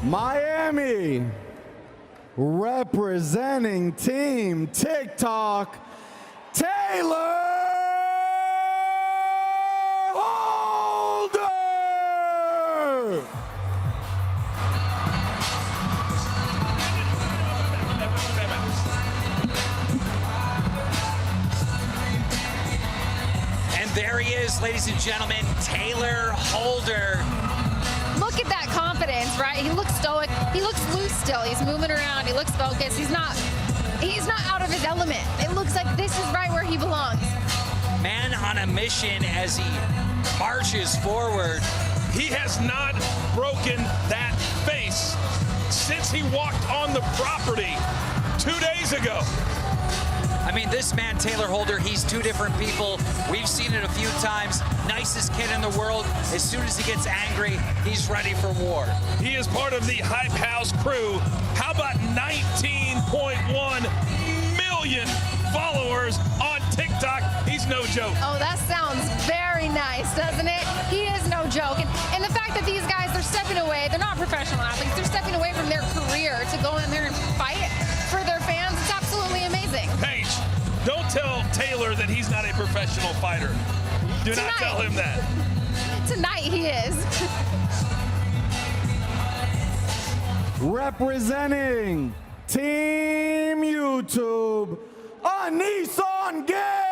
Miami, representing Team TikTok, Tayler Holder! And there he is, ladies and gentlemen, Tayler Holder. Look at that confidence, right? He looks stoic. He looks loose still. He's moving around. He looks focused. He's not out of his element. It looks like this is right where he belongs. Man on a mission as he marches forward. He has not broken that face since he walked on the property 2 days ago. I mean, this man, Tayler Holder, he's two different people. We've seen it a few times. Nicest kid in the world. As soon as he gets angry, he's ready for war. He is part of the Hype House crew. How about 19.1 million followers on TikTok? He's no joke. Oh, that sounds very nice, doesn't it? He is no joke. And the fact that these guys, they're stepping away. They're not professional athletes. They're stepping away from their career to go in there and fight for their fans. It's absolutely amazing. Paige, don't tell Tayler that he's not a professional fighter. Do not tell him that. Tonight he is. Representing Team YouTube, a Nissan Gabe!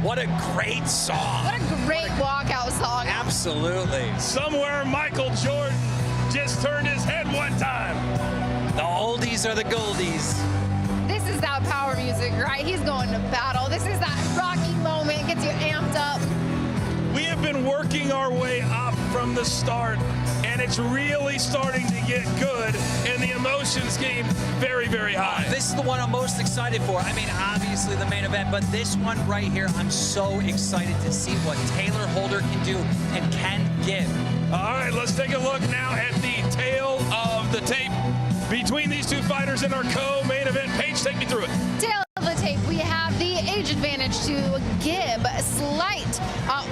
What a great song. What a great walkout song. Absolutely. Somewhere Michael Jordan just turned his head one time. The oldies are the goldies. This is that power music, right? He's going to battle. This is that rocky moment, gets you amped up. We have been working our way up from the start, and it's really starting to get good, and the emotions came very, very high. This is the one I'm most excited for. I mean, obviously the main event, but this one right here, I'm so excited to see what Tayler Holder can do and can give. All right, let's take a look now at the tail of the tape between these two fighters in our co-main event. Paige, take me through it. Tail of the tape, we have the age advantage to Gib, slight,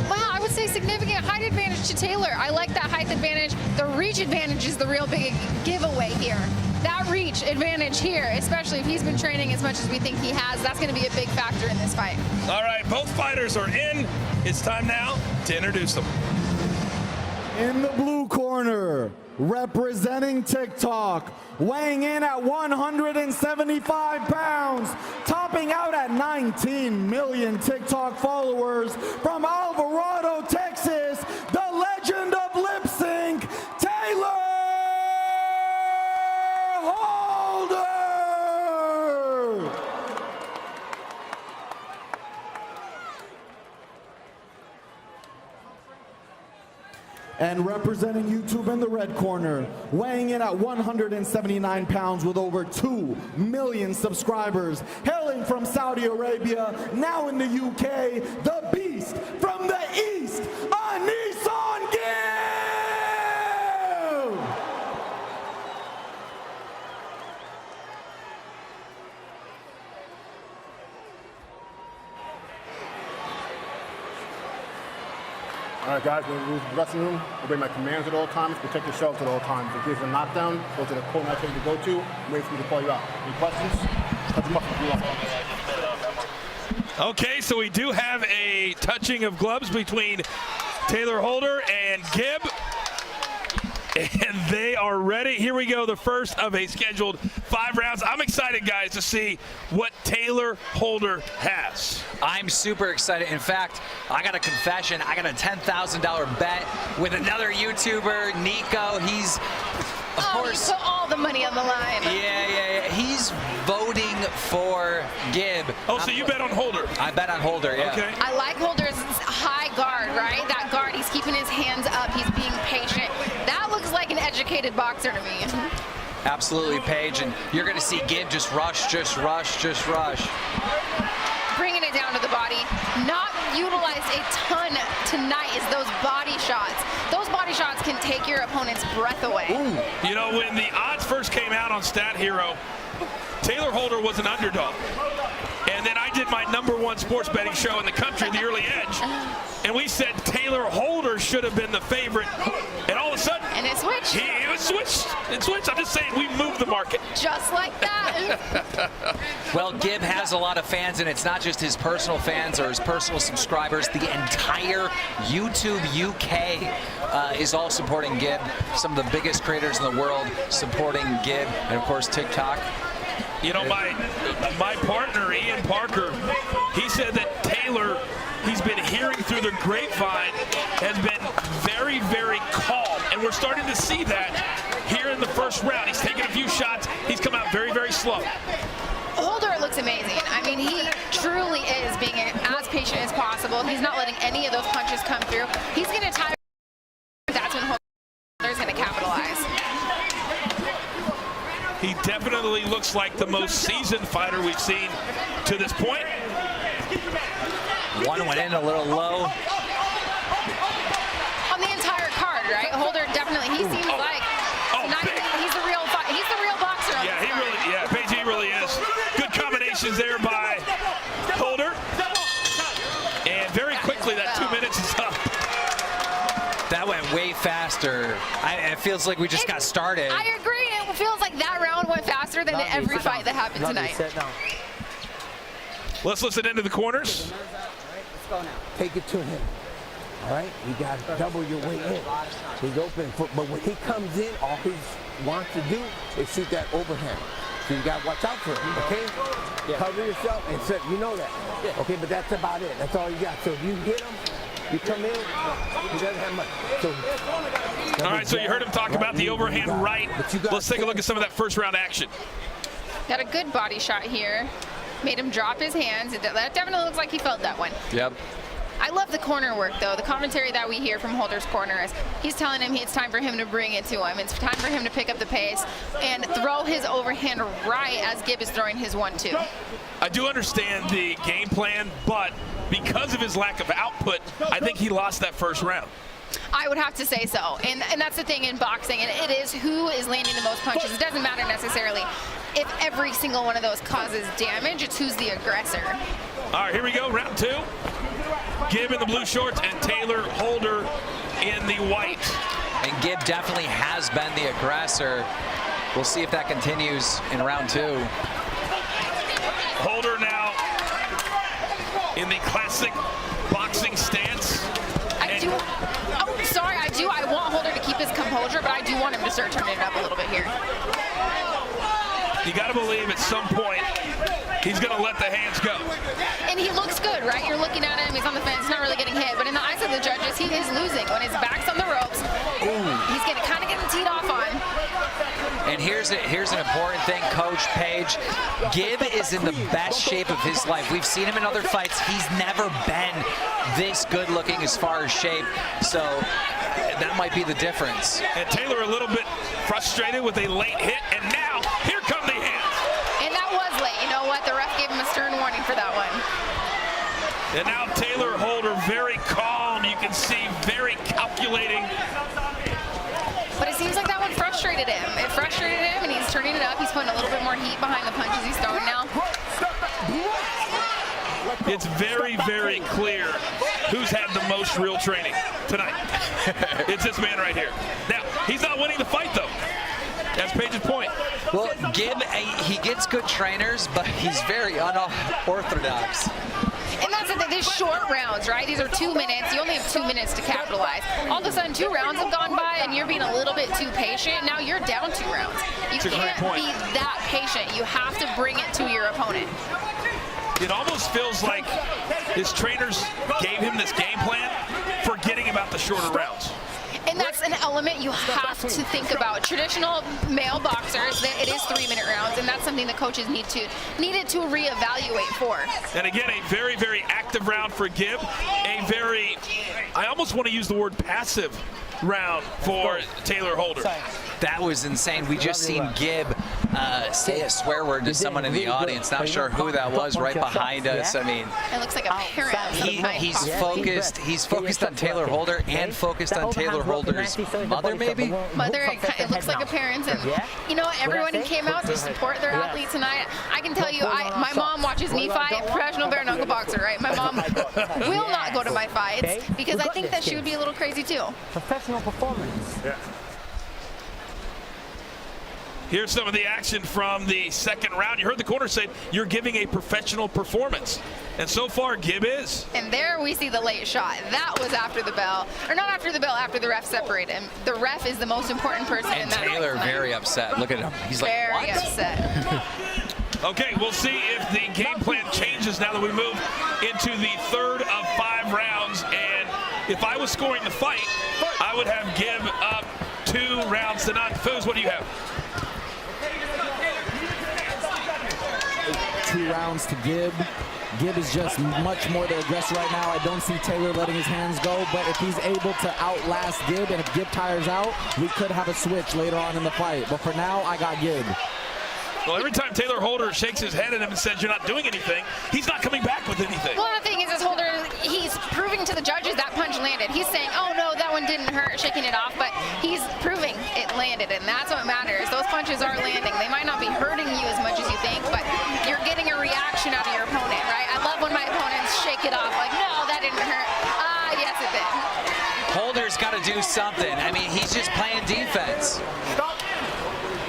well, I would say significant height advantage to Tayler. I like that height advantage. The reach advantage is the real big giveaway here. That reach advantage here, especially if he's been training as much as we think he has, that's going to be a big factor in this fight. All right, both fighters are in. It's time now to introduce them. In the blue corner, representing TikTok, weighing in at 175 pounds, topping out at 19 million TikTok followers, from Alvarado, Texas, the legend of lip sync, Tayler Holder! And representing YouTube in the red corner, weighing in at 179 pounds with over 2 million subscribers, hailing from Saudi Arabia, now in the UK, the beast from the east, a Nissan Gabe! All right, guys, we're in the dressing room. Obey my commands at all times. Protect yourselves at all times. In case of a knockdown, go to the corner I tell you to go to. Wait for me to call you out. Any questions? Cut them up if you want. Okay, so we do have a touching of gloves between Tayler Holder and Gib. And they are ready. Here we go, the first of a scheduled 5 rounds. I'm excited, guys, to see what Tayler Holder has. I'm super excited. In fact, I got a confession. I got a $10,000 bet with another YouTuber, Nico. He's, of course, you put all the money on the line. Yeah. He's voting for Gib. Oh, so you bet on Holder? I bet on Holder, yeah. Okay. I like Holder's high guard, right? That guard, he's keeping his hands up. He's being patient. That looks like an educated boxer to me. Absolutely, Paige, and you're going to see Gibb just rush. Bringing it down to the body. Not utilized a ton tonight is those body shots. Those body shots can take your opponent's breath away. Ooh. You know, when the odds first came out on Stat Hero, Taylor Holder was an underdog. And then I did my #1 sports betting show in the country, The Early Edge. And we said Taylor Holder should have been the favorite. And all of a sudden, and it switched. It switched. I'm just saying, we moved the market. Just like that. Well, Gibb has a lot of fans, and it's not just his personal fans or his personal subscribers. The entire YouTube UK is all supporting Gibb. Some of the biggest creators in the world supporting Gibb, and of course TikTok. You know, my partner, Ian Parker, he said that Taylor, he's been hearing through the grapevine, has been very, very calm. And we're starting to see that here in the first round. He's taken a few shots. He's come out very, very slow. Holder looks amazing. I mean, he truly is being as patient as possible. He's not letting any of those punches come through. He's going to tire. That's when Holder's going to capitalize. He definitely looks like the most seasoned fighter we've seen to this point. One went in a little low. On the entire card, right? Holder definitely, he seems like he's the real boxer. Yeah, Paige, he really is. Good combinations there by Holder. And very quickly, that 2 minutes is up. That went way faster. It feels like we just got started. I agree. It feels like that round went faster than every fight that happened tonight. Let's listen into the corners. Let's go now. Take it to him. All right? You got to double your way in. He's open. But when he comes in, all he wants to do is shoot that overhand. So you got to watch out for him, okay? Yeah. Cover yourself and set. You know that. Yeah. Okay, but that's about it. That's all you got. So if you hit him, you come in, he doesn't have much. So, all right, so you heard him talk about the overhand right. Let's take a look at some of that first round action. Got a good body shot here. Made him drop his hands. That definitely looks like he felt that one. Yep. I love the corner work, though. The commentary that we hear from Holder's corner is he's telling him it's time for him to bring it to him. It's time for him to pick up the pace and throw his overhand right as Gibb is throwing his 1-2. I do understand the game plan, but because of his lack of output, I think he lost that first round. I would have to say so. And that's the thing in boxing, and it is who is landing the most punches. It doesn't matter necessarily if every single one of those causes damage. It's who's the aggressor. All right, here we go, round 2. Gibb in the blue shorts and Taylor Holder in the white. And Gibb definitely has been the aggressor. We'll see if that continues in round 2. Holder now in the classic boxing stance. I want Holder to keep his composure, but I do want him to start turning it up a little bit here. You got to believe at some point he's going to let the hands go. And he looks good, right? You're looking at him, he's on the fence, not really getting hit, but in the eyes of the judges, he is losing. When his back's on the ropes, he's kind of getting teed off on. And here's an important thing, Coach Paige. Gibb is in the best shape of his life. We've seen him in other fights. He's never been this good looking as far as shape. So that might be the difference. And Taylor a little bit frustrated with a late hit, and now here come the hands. And that was late. You know what? The ref gave him a stern warning for that one. And now Taylor Holder very calm. You can see very calculating. But it seems like that one frustrated him. It frustrated him, and he's turning it up. He's putting a little bit more heat behind the punches he's throwing now. It's very, very clear who's had the most real training tonight. It's this man right here. Now, he's not winning the fight, though. That's Paige's point. Well, Gibb, he gets good trainers, but he's very unorthodox. And that's the thing, these short rounds, right? These are 2 minutes. You only have 2 minutes to capitalize. All of a sudden, 2 rounds have gone by, and you're being a little bit too patient. Now you're down 2 rounds. You can't be that patient. You have to bring it to your opponent. It almost feels like his trainers gave him this game plan, forgetting about the shorter rounds. And that's an element you have to think about. Traditional male boxers, it is 3-minute rounds, and that's something the coaches needed to reevaluate for. And again, a very, very active round for Gibb. A very, I almost want to use the word passive round for Tayler Holder. That was insane. We just seen Gibb say a swear word to someone in the audience. Not sure who that was right behind us. I mean, It looks like a parent. he's focused. He's focused on Tayler Holder and focused on Taylor Holder's mother, maybe. Mother, it looks like a parent, and you know, everyone came out to support their athlete tonight. I can tell you, my mom watches me fight, professional bare knuckle boxer, right? My mom will not go to my fights because I think that she would be a little crazy too. Professional performance. Yeah. Here's some of the action from the second round. You heard the corner say you're giving a professional performance. And so far, Gibb is. And there we see the late shot. That was after the bell. Or not after the bell, after the ref separated him. The ref is the most important person in And that Taylor fight. very upset. Look at him. He's like, Very what? upset. Okay, we'll see if the game plan changes now that we move into the third of 5 rounds. And if I was scoring the fight, I would have Gibb up 2 rounds to none. Foos, what do you have? 2 rounds to Gibb. Gibb is just much more the aggressor right now. I don't see Tayler letting his hands go, but if he's able to outlast Gibb and if Gibb tires out, we could have a switch later on in the fight. But for now, I got Gibb. Well, every time Tayler Holder shakes his head at him and says you're not doing anything, he's not coming back with anything. Well, the thing is Holder, he's proving to the judges that punch landed. He's saying, oh no, that one didn't hurt, shaking it off, but he's proving it landed, and that's what matters. Those punches are landing. They might not be hurting you as much as you think, but you're getting a reaction out of your opponent, right? I love when my opponents shake it off, like, no, that didn't hurt. Yes, it did. Holder's got to do something. I mean, he's just playing defense.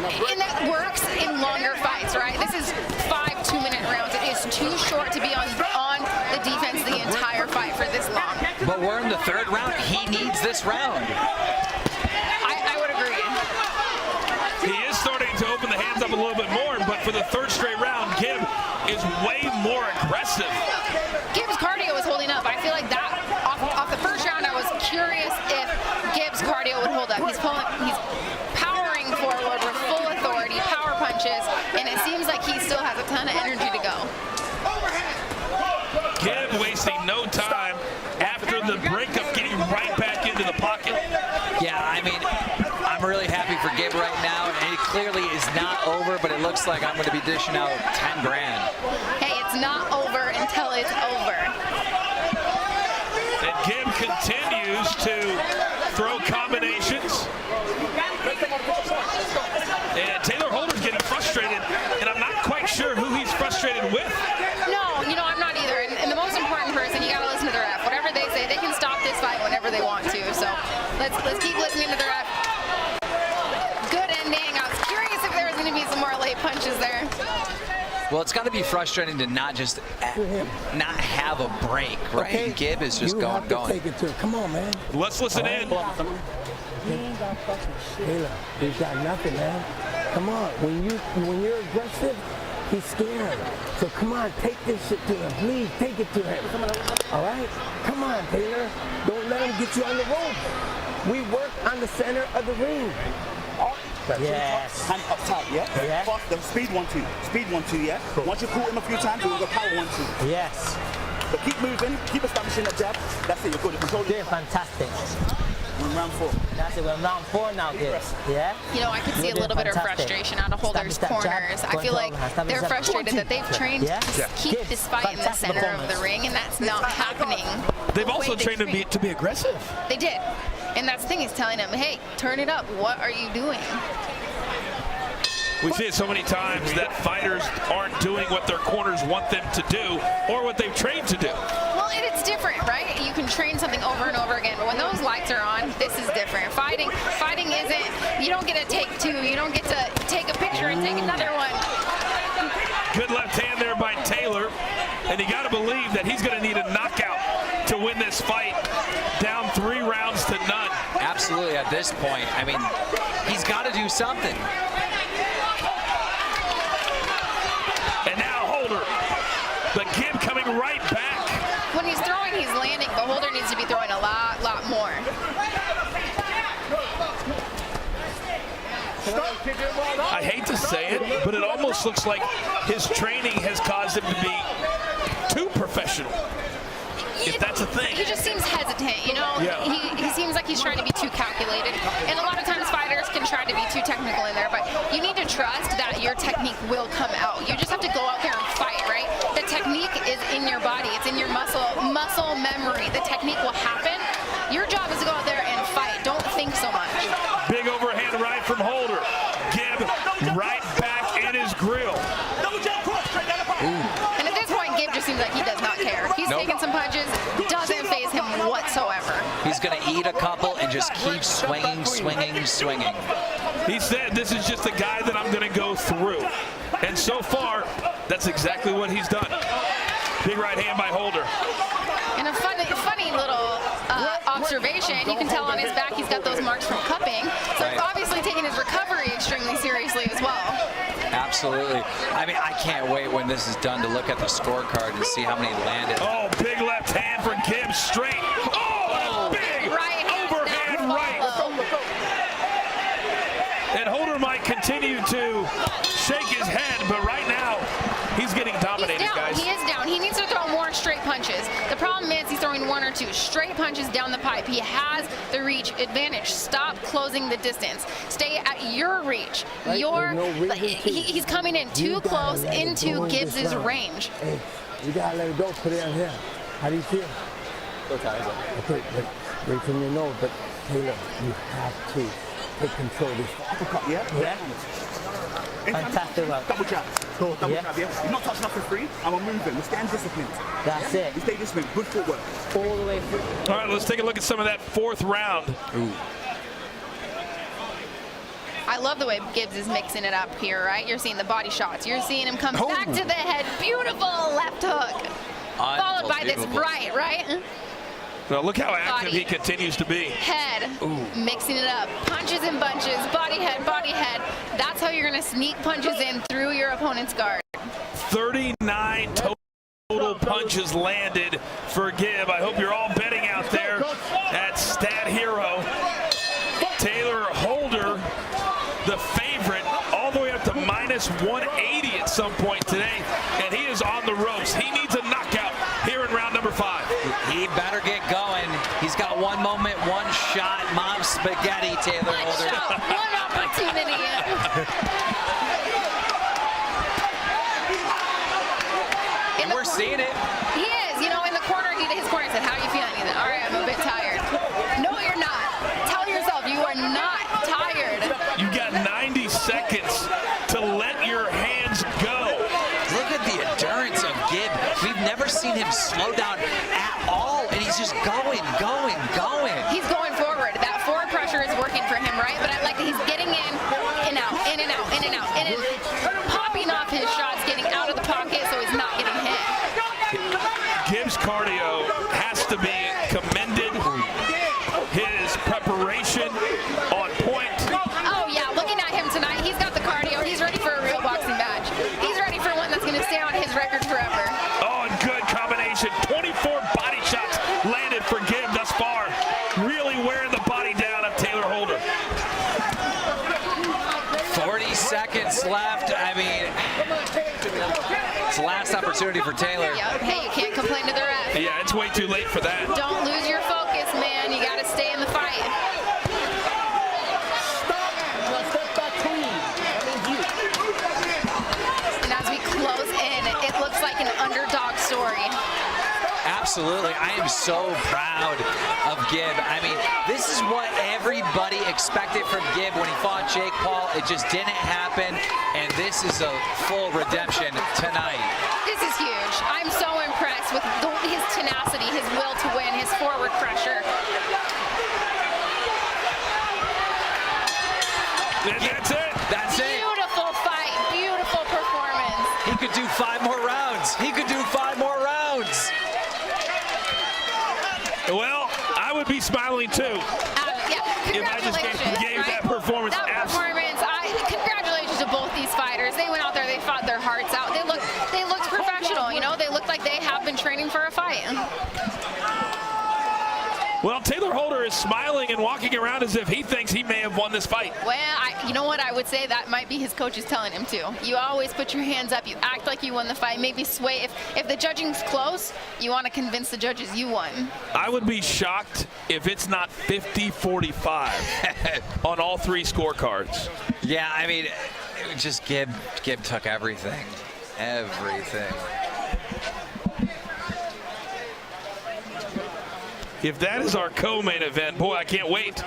And that works in longer fights, right? This is 5 2-minute rounds. It is too short to be on the defense the entire fight for this long. But we're in the 3rd round. He needs this round. I would agree. He is starting to open the hands up a little bit more, but for the 3rd straight round, Gibb is way more aggressive. Gibbs' cardio was holding up. I feel like that, off the 1st round, I was curious if Gibbs' cardio would hold up. He's powering forward with full authority, power punches, and it seems like he still has a ton of energy to go. Gibb wasting no time after the breakup, getting right back into the pocket. Yeah, I mean, I'm really happy for Gibb right now, and it clearly is not over, but it looks like I'm going to be dishing out 10 grand. Hey, it's not over until it's over. And Gibb continues to throw combinations. And Tayler Holder's getting frustrated, and I'm not quite sure who he's frustrated with. No, you know, I'm not either. And the most important person, you got to listen to the ref. Whatever they say, they can stop this fight whenever they want to. So let's keep listening to the ref. Good ending. I was curious if there was going to be some more late punches there. Well, it's got to be frustrating to not not have a break, right? Okay. Gibb is just you going. Have to take it to him. Come on, man. Let's listen in. Taylor, he's got nothing, man. Come on. When you're aggressive, he's scared. So come on, take this shit to him. Please take it to him. All right? Come on, Taylor. Don't let him get you on the rope. We work on the center of the ring. Yes. Hand up top, yeah? Yeah. Fast, then speed 1-2. Speed 1-2, yeah? Once you caught him a few times, you'll go power 1-2. Yes. But keep moving, keep establishing the jab. That's it, you're good. Control Doing fantastic. We're in round 4. That's it. We're in round 4 now, kids. Yeah. You know, I could see a little bit of frustration out of Holder's corners. I feel like they're frustrated that they've trained to keep this fight in the center of the ring, and that's not happening. They've also trained him to be aggressive. They did. And that's the thing, he's telling him, hey, turn it up. What are you doing? We see it so many times that fighters aren't doing what their corners want them to do or what they've trained to do. Well, and it's different, right? You can train something over and over again, but when those lights are on, this is different. Fighting isn't, you don't get to take 2. You don't get to take a picture and take another one. Good left hand there by Tayler, and you got to believe that he's going to need a knockout to win this fight. Down 3 rounds to none. Absolutely, at this point, I mean, he's got to do something. And now Holder, but Gibb coming right back. When he's throwing, he's landing, but Holder needs to be throwing a lot more. I hate to say it, but it almost looks like his training has caused him to be too professional. If that's a thing. He just seems hesitant, you know? Yeah. He seems like he's trying to be too calculated. And a lot of times fighters can try to be too technical in there, but you need to trust that your technique will come out. You just have to go out there and fight, right? The technique is in your body. It's in your muscle memory. The technique will happen. Your job is to go out there and fight. Don't think so much. Big overhand right from Holder. Gibb right back in his grill. And at this point, Gabe just seems like he does not care. He's taking some punches, doesn't faze him whatsoever. He's going to eat a couple and just keep swinging. He said, this is just a guy that I'm going to go through. And so far, that's exactly what he's done. Big right hand by Holder. And a funny little observation, you can tell on his back he's got those marks from cupping. So he's obviously taking his recovery extremely seriously as well. Absolutely. I mean, I can't wait when this is done to look at the scorecard and see how many landed. Oh, big left hand for Gibb straight. Oh, big right overhand right. And Holder might continue to shake his head, but right now he's getting dominated, guys. He is down. He needs to throw more straight punches. The problem is he's throwing one or two straight punches down the pipe. He has the reach advantage. Stop closing the distance. Stay at your reach. He's coming in too close into Gibbs' range. Hey, you gotta let it go. Put it on him. How do you feel? Okay, wait from your nose, but Taylor, you have to take control of this. Yeah. Fantastic work. Double jab. Double jab, yeah. You're not touching up for free. I'm moving. We stand disciplined. That's it. You stay disciplined. Good footwork. All the way through. All right, let's take a look at some of that fourth round. Ooh. I love the way Gibbs is mixing it up here, right? You're seeing the body shots. You're seeing him come back to the head. Beautiful left hook. Followed by this right? Well, look how active he continues to be. Head, mixing it up. Punches and bunches, body head. That's how you're going to sneak punches in through your opponent's guard. 39 total punches landed for Gibb. I hope you're all betting out there at Stat Hero. Taylor Holder, the favorite, all the way up to minus 180 at some point today, and he is on the ropes. He needs a knockout here in round number 5. He better get going. He's got one moment, one shot. Mom spaghetti, Taylor Holder. One opportunity. And we're seeing it. He is. You know, in the corner, his corner said, how are you feeling? He said, all right, I'm a bit tired. No, you're not. Tell yourself you are not tired. You got 90 seconds to let your hands go. Look at the endurance of Gibb. We've never seen him slow down at all, and he's just going. He's going forward. That forward pressure is working for him, right? But I like that he's getting in and out, popping off his shots, getting out of the pocket so he's not getting hit. Gibbs' cardio has to be commended. His preparation on point. Oh yeah, looking at him tonight, he's got the cardio. He's ready for a real boxing match. He's ready for one that's going to stay on his record forever. Oh, and good combination. 24 body shots landed for Gibb thus far. Really wearing the body down of Taylor Holder. 40 seconds left. I mean, it's the last opportunity for Taylor. Yep. Hey, you can't complain to the ref. Yeah, it's way too late for that. Don't lose your focus, man. You got to stay in the fight. And as we close in, it looks like an underdog story. Absolutely. I am so proud of Gibb. I mean, this is what everybody expected from Gibb when he fought Jake Paul. It just didn't happen, and this is a full redemption tonight. This is huge. I'm so impressed with his tenacity, his will to win, his forward pressure. And that's it. That's it. Beautiful fight, beautiful performance. He could do 5 more rounds. Well, I would be smiling too. Yeah, if I just gave that performance. Congratulations to both these fighters. They went out there, they fought their hearts out. They looked professional, you know, they looked like they have been training for a fight. Well, Taylor Holder is smiling. smiling and walking around as if he thinks he may have won this fight. Well, you know what? I would say that might be his coaches telling him to. You always put your hands up. You act like you won the fight. Maybe sway. If the judging's close, you want to convince the judges you won. I would be shocked if it's not 50-45 on all three scorecards. Yeah, I mean, just Gibb took everything. Everything. If that is our co-main event, boy, I can't wait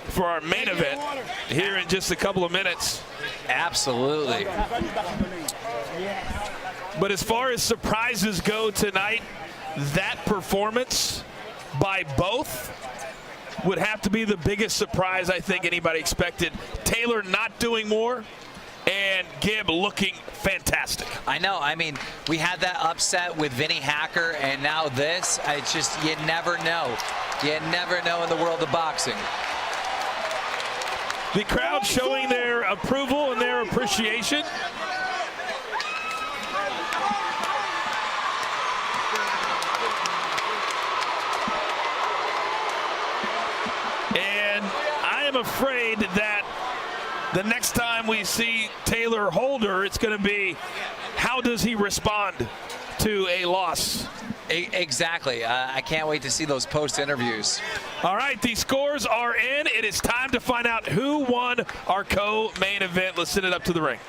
for our main event here in just a couple of minutes. Absolutely. But as far as surprises go tonight, that performance by both would have to be the biggest surprise I think anybody expected. Tayler not doing more, and Gibb looking fantastic. I know. I mean, we had that upset with Vinny Hacker, and now this. It's just, you never know. You never know in the world of boxing. The crowd showing their approval and their appreciation. And I am afraid that the next time we see Tayler Holder, it's going to be, how does he respond to a loss? Exactly. I can't wait to see those post interviews. All right, the scores are in. It is time to find out who won our co-main event. Let's send it up to the ring.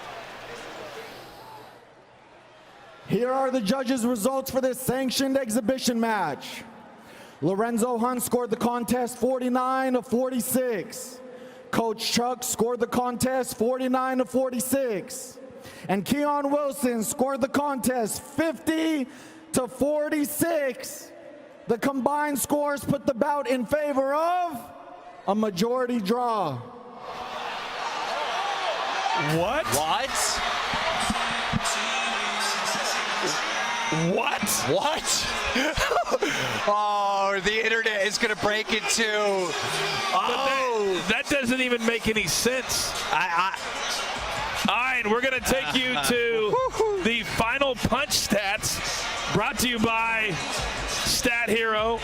Here are the judges' results for this sanctioned exhibition match. Lorenzo Hunt scored the contest 49-46. Coach Chuck scored the contest 49-46. And Keon Wilson scored the contest 50-46. The combined scores put the bout in favor of a majority draw. What? What? What? What? Oh, the internet is going to break into. Oh, that doesn't even make any sense. All right, we're going to take you to the final punch stats, brought to you by Stat Hero.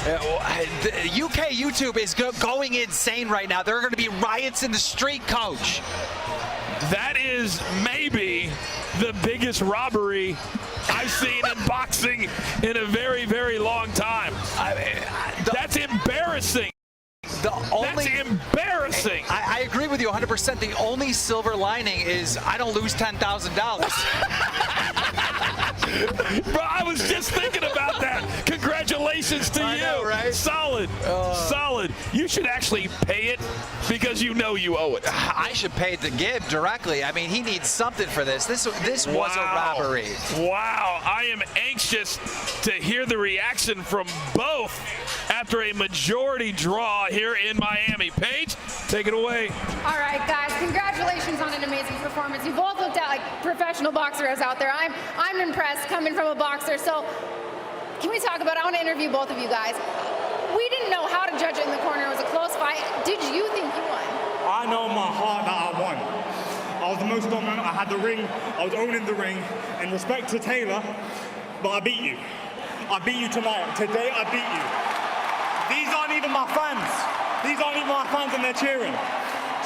The UK YouTube is going insane right now. There are going to be riots in the street, Coach. That is maybe the biggest robbery I've seen in boxing in a very, very long time. That's embarrassing. That's embarrassing. I agree with you 100%. The only silver lining is I don't lose $10,000. Bro, I was just thinking about that. Congratulations to you. I know, right? Solid. Solid. You should actually pay it because you know you owe it. I should pay it to Gibb directly. I mean, he needs something for this. This was a robbery. Wow. I am anxious to hear the reaction from both after a majority draw here in Miami. Paige, take it away. All right, guys, congratulations on an amazing performance. You both looked at like professional boxers out there. I'm impressed coming from a boxer. So can we talk about, I want to interview both of you guys. We didn't know how to judge it in the corner. It was a close fight. Did you think you won? I know in my heart that I won. I was the most dominant. I had the ring. I was owning the ring. In respect to Tayler, but I beat you. I beat you tonight. Today, I beat you. These aren't even my fans. These aren't even my fans and they're cheering.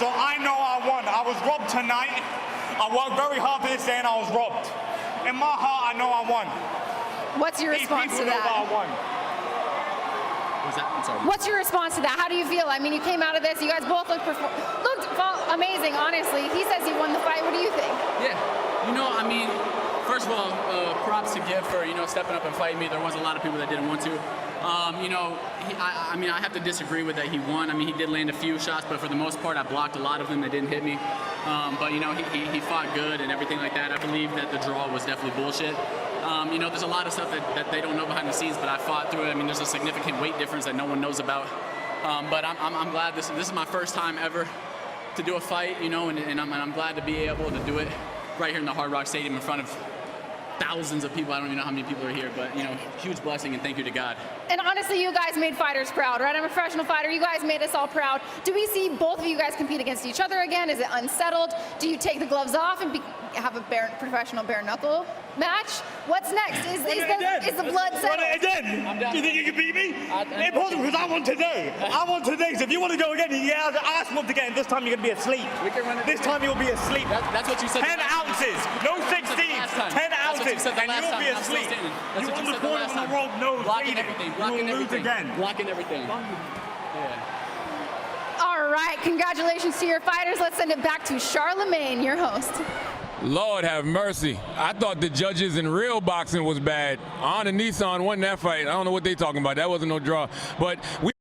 So I know I won. I was robbed tonight. I worked very hard for this day and I was robbed. In my heart, I know I won. What's your response to that? I won. What's your response to that? How do you feel? I mean, you came out of this, you guys both looked amazing, honestly. He says he won the fight. What do you think? Yeah, I mean, first of all, props to Gibb for, stepping up and fighting me. There was a lot of people that didn't want to. I have to disagree with that he won. I mean, he did land a few shots, but for the most part, I blocked a lot of them that didn't hit me. But he fought good and everything like that. I believe that the draw was definitely bullshit. There's a lot of stuff that they don't know behind the scenes, but I fought through it. I mean, there's a significant weight difference that no one knows about. But I'm glad this is my first time ever to do a fight, and I'm glad to be able to do it right here in the Hard Rock Stadium in front of thousands of people. I don't even know how many people are here, but, you know, huge blessing and thank you to God. And honestly, you guys made fighters proud, right? I'm a professional fighter. You guys made us all proud. Do we see both of you guys compete against each other again? Is it unsettled? Do you take the gloves off and have a professional bare knuckle match? What's next? Is the blood settled? Run it again. Do you think you can beat me? Impossible, because I won today. I won today. So if you want to go again, yeah, I asked to again. This time you're going to be asleep. We can run it This again. time you'll be asleep. That's what you said. 10 ounces. No 16s. 10 ounces. And you'll be asleep. You on the corner of the world knows blocking bleeding. everything. You Blocking will lose everything. again. Blocking everything. Yeah. All right, congratulations to your fighters. Let's send it back to Charlemagne, your host. Lord have mercy. I thought the judges in real boxing was bad. On and Nissan won that fight. I don't know what they talking about. That wasn't no draw. But we